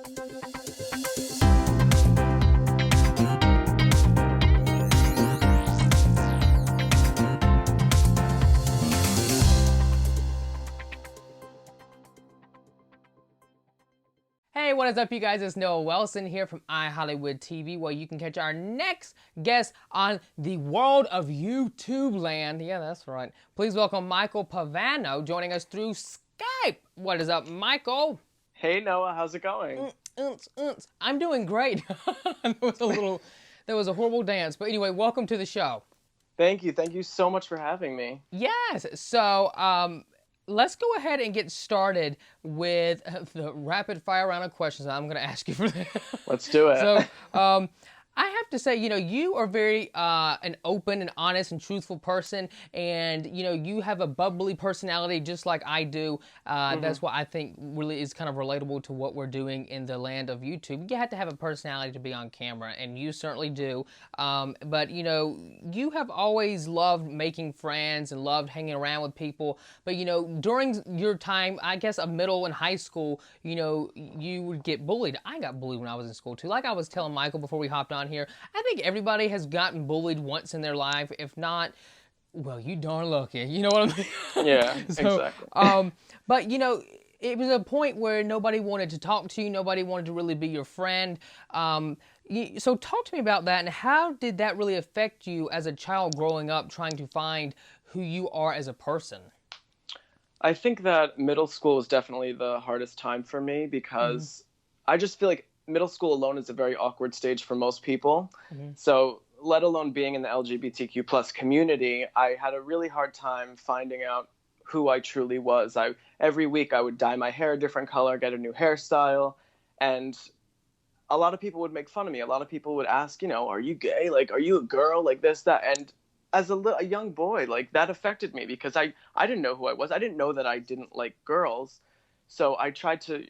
Hey, what is up, you guys? It's Noah Wilson here from iHollywood TV, where you can catch our next guest on the world of YouTube land. Yeah, that's right. Please welcome Michael Pavano, joining us through Skype. What is up, Michael? Hey, Noah. How's it going? I'm doing great. There was a horrible dance, but anyway, welcome to the show. Thank you. Thank you so much for having me. Yes. So, let's go ahead and get started with the rapid fire round of questions I'm going to ask you for that. Let's do it. So, I have to say, you are very an open and honest and truthful person, and you have a bubbly personality just like I do. That's what I think really is kind of relatable to what we're doing in the land of YouTube. You have to have a personality to be on camera, and you certainly do. But you have always loved making friends and loved hanging around with people. But during your time, I guess, of middle and high school, you would get bullied. I got bullied when I was in school too. Like I was telling Michael before we hopped on here, I think everybody has gotten bullied once in their life. If not, well, you darn lucky. You know what I mean? Yeah, exactly. But it was a point where nobody wanted to talk to you. Nobody wanted to really be your friend. So talk to me about that, and how did that really affect you as a child growing up, trying to find who you are as a person? I think that middle school was definitely the hardest time for me because I just feel like middle school alone is a very awkward stage for most people. So let alone being in the LGBTQ plus community, I had a really hard time finding out who I truly was. Every week I would dye my hair a different color, get a new hairstyle, and a lot of people would make fun of me. A lot of people would ask, are you gay? Like, are you a girl? Like this, that. And as a young boy, like that affected me because I didn't know who I was. I didn't know that I didn't like girls. So I tried to,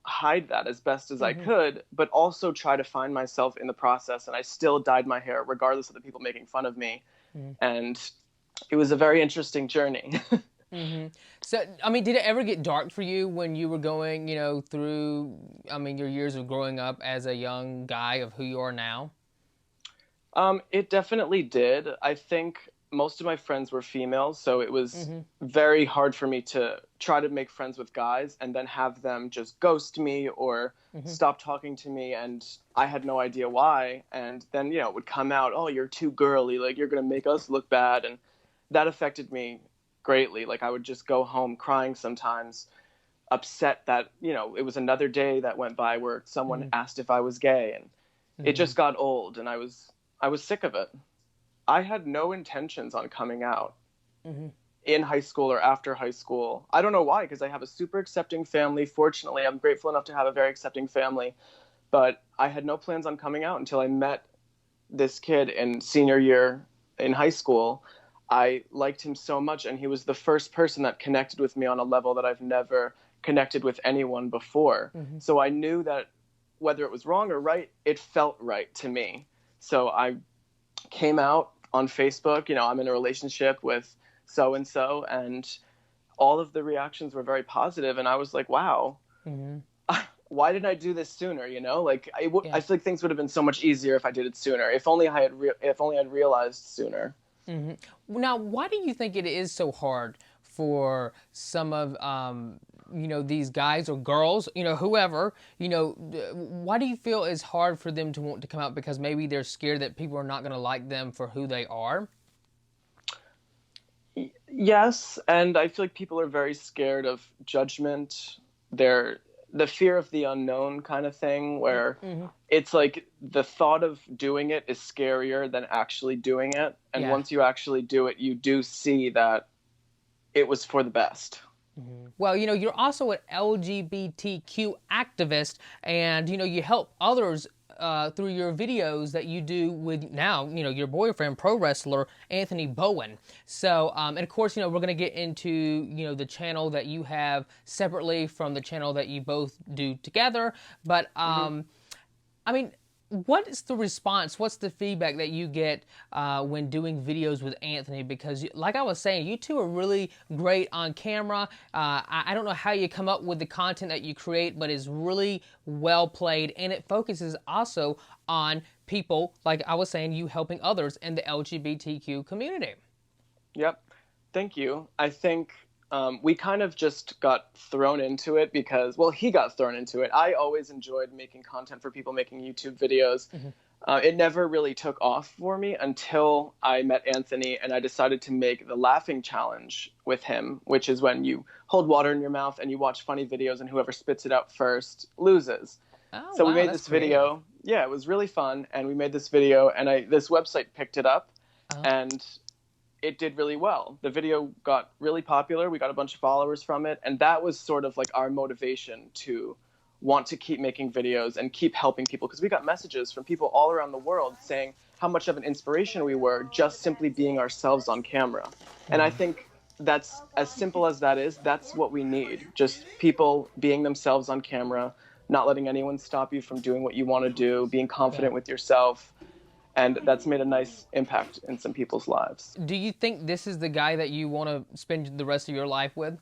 hide that as best as I could, but also try to find myself in the process. And I still dyed my hair regardless of the people making fun of me. And it was a very interesting journey. So, did it ever get dark for you when you were going, through, your years of growing up as a young guy of who you are now? It definitely did. I think most of my friends were females, so it was very hard for me to try to make friends with guys and then have them just ghost me or stop talking to me, and I had no idea why. And then, it would come out, oh, you're too girly, like you're going to make us look bad. And that affected me greatly. Like I would just go home crying sometimes, upset that, it was another day that went by where someone asked if I was gay, and it just got old, and I was sick of it. I had no intentions on coming out in high school or after high school. I don't know why, because I have a super accepting family. Fortunately, I'm grateful enough to have a very accepting family. But I had no plans on coming out until I met this kid in senior year in high school. I liked him so much, and he was the first person that connected with me on a level that I've never connected with anyone before. So I knew that whether it was wrong or right, it felt right to me. So I came out on Facebook, I'm in a relationship with so-and-so, and all of the reactions were very positive. And I was like, wow, why didn't I do this sooner? I feel like things would have been so much easier if I did it sooner. If only I had realized sooner. Now, why do you think it is so hard for some of, these guys or girls, whoever, why do you feel it's hard for them to want to come out? Because maybe they're scared that people are not going to like them for who they are? Yes, and I feel like people are very scared of judgment. The fear of the unknown kind of thing, where it's like the thought of doing it is scarier than actually doing it. And once you actually do it, you do see that it was for the best. Well, you're also an LGBTQ activist, and, you help others through your videos that you do with now, your boyfriend, Pro Wrestler Anthony Bowens. So, and of course, we're going to get into, the channel that you have separately from the channel that you both do together. But, what is the response? What's the feedback that you get when doing videos with Anthony? Because like I was saying, you two are really great on camera. I don't know how you come up with the content that you create, but it's really well played, and it focuses also on people, like I was saying, you helping others in the LGBTQ community. Yep. Thank you. I think we kind of just got thrown into it because, well, he got thrown into it. I always enjoyed making content for people, making YouTube videos. It never really took off for me until I met Anthony and I decided to make the laughing challenge with him, which is when you hold water in your mouth and you watch funny videos and whoever spits it out first loses. Oh, So wow, we made that's this video. Yeah, it was really fun. And we made this video and this website picked it up and it did really well. The video got really popular. We got a bunch of followers from it. And that was sort of like our motivation to want to keep making videos and keep helping people, because we got messages from people all around the world saying how much of an inspiration we were just simply being ourselves on camera. And I think that's as simple as that is. That's what we need. Just people being themselves on camera, not letting anyone stop you from doing what you want to do, being confident with yourself. And that's made a nice impact in some people's lives. Do you think this is the guy that you want to spend the rest of your life with?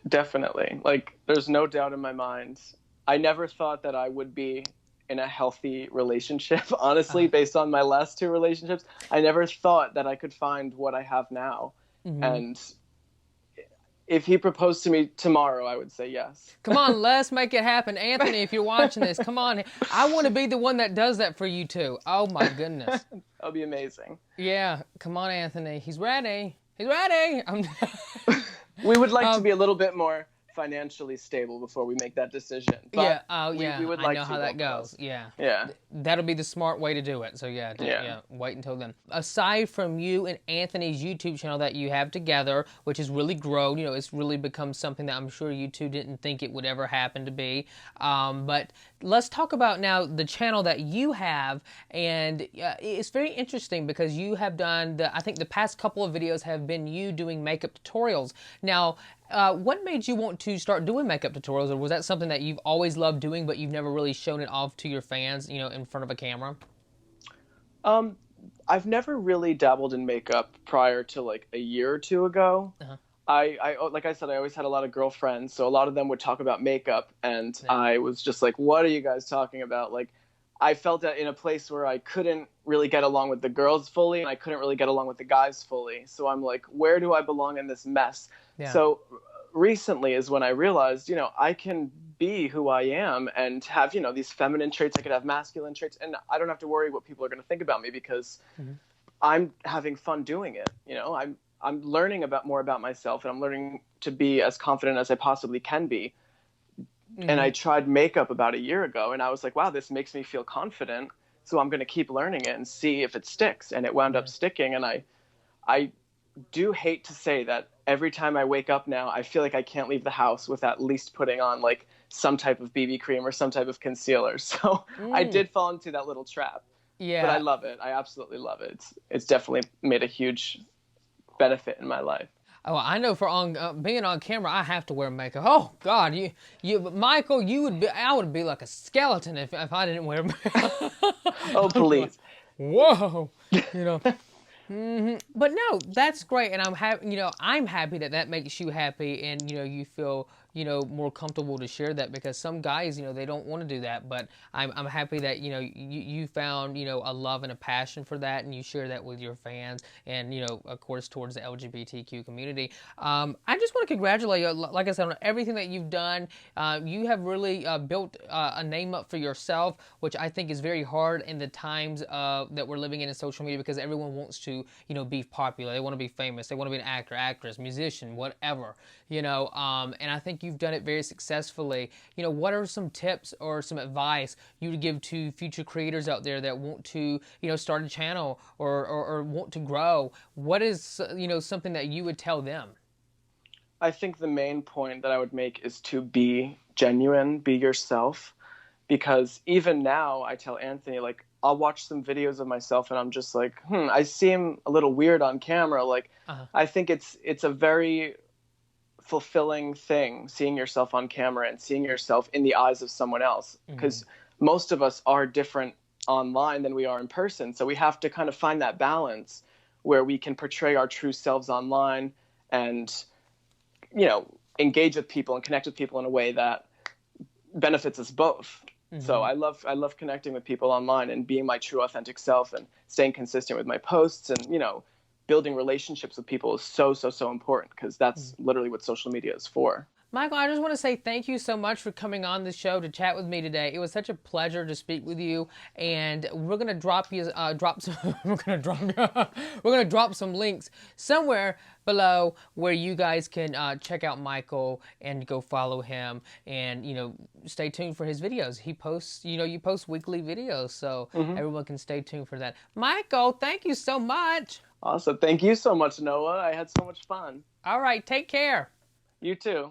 Definitely. Like, there's no doubt in my mind. I never thought that I would be in a healthy relationship, honestly, based on my last two relationships. I never thought that I could find what I have now. And if he proposed to me tomorrow, I would say yes. Come on, let's make it happen. Anthony, if you're watching this, come on. I want to be the one that does that for you too. Oh my goodness. That'll be amazing. Yeah, come on, Anthony. He's ready. He's ready. We would like to be a little bit more financially stable before we make that decision. But we would like I know how that goes. Yeah. That'll be the smart way to do it. So wait until then. Aside from you and Anthony's YouTube channel that you have together, which has really grown, it's really become something that I'm sure you two didn't think it would ever happen to be. But let's talk about now the channel that you have, and it's very interesting because you have done I think the past couple of videos have been you doing makeup tutorials. Now, what made you want to start doing makeup tutorials, or was that something that you've always loved doing, but you've never really shown it off to your fans, in front of a camera? I've never really dabbled in makeup prior to like a year or two ago. I like I said, I always had a lot of girlfriends, so a lot of them would talk about makeup, and I was just like, what are you guys talking about? Like, I felt that in a place where I couldn't really get along with the girls fully, and I couldn't really get along with the guys fully. So I'm like, where do I belong in this mess? So recently is when I realized, I can be who I am and have, these feminine traits. I could have masculine traits, and I don't have to worry what people are going to think about me because I'm having fun doing it. I'm learning more about myself, and I'm learning to be as confident as I possibly can be. And I tried makeup about a year ago, and I was like, wow, this makes me feel confident. So I'm going to keep learning it and see if it sticks. And it wound up sticking. And I do hate to say that every time I wake up now, I feel like I can't leave the house without at least putting on like some type of BB cream or some type of concealer. So I did fall into that little trap. But I love it. I absolutely love it. It's definitely made a huge benefit in my life. Oh, I know being on camera, I have to wear makeup. Oh God, Michael, I would be like a skeleton if I didn't wear makeup. Oh, please. Whoa, But no, that's great, and I'm happy. I'm happy that makes you happy, and you feel more comfortable to share that, because some guys they don't want to do that, but I'm happy that you found a love and a passion for that, and you share that with your fans, and of course towards the LGBTQ community. I just want to congratulate you, like I said, on everything that you've done. You have really built a name up for yourself, which I think is very hard in the times that we're living in social media, because everyone wants to be popular. They want to be famous. They want to be an actor, actress, musician, whatever. And I think you've done it very successfully. What are some tips or some advice you would give to future creators out there that want to, start a channel or want to grow? What is, something that you would tell them? I think the main point that I would make is to be genuine, be yourself, because even now I tell Anthony, like, I'll watch some videos of myself and I'm just like, I seem a little weird on camera. Like, I think it's a very fulfilling thing, seeing yourself on camera and seeing yourself in the eyes of someone else, because most of us are different online than we are in person. So we have to kind of find that balance where we can portray our true selves online and, engage with people and connect with people in a way that benefits us both. So I love connecting with people online and being my true authentic self and staying consistent with my posts, and building relationships with people is so important, because that's literally what social media is for. Michael, I just want to say thank you so much for coming on the show to chat with me today. It was such a pleasure to speak with you, and we're gonna drop some links somewhere below where you guys can check out Michael and go follow him, and stay tuned for his videos. He posts, you post weekly videos, so everyone can stay tuned for that. Michael, thank you so much. Awesome, thank you so much, Noah. I had so much fun. All right, take care. You too.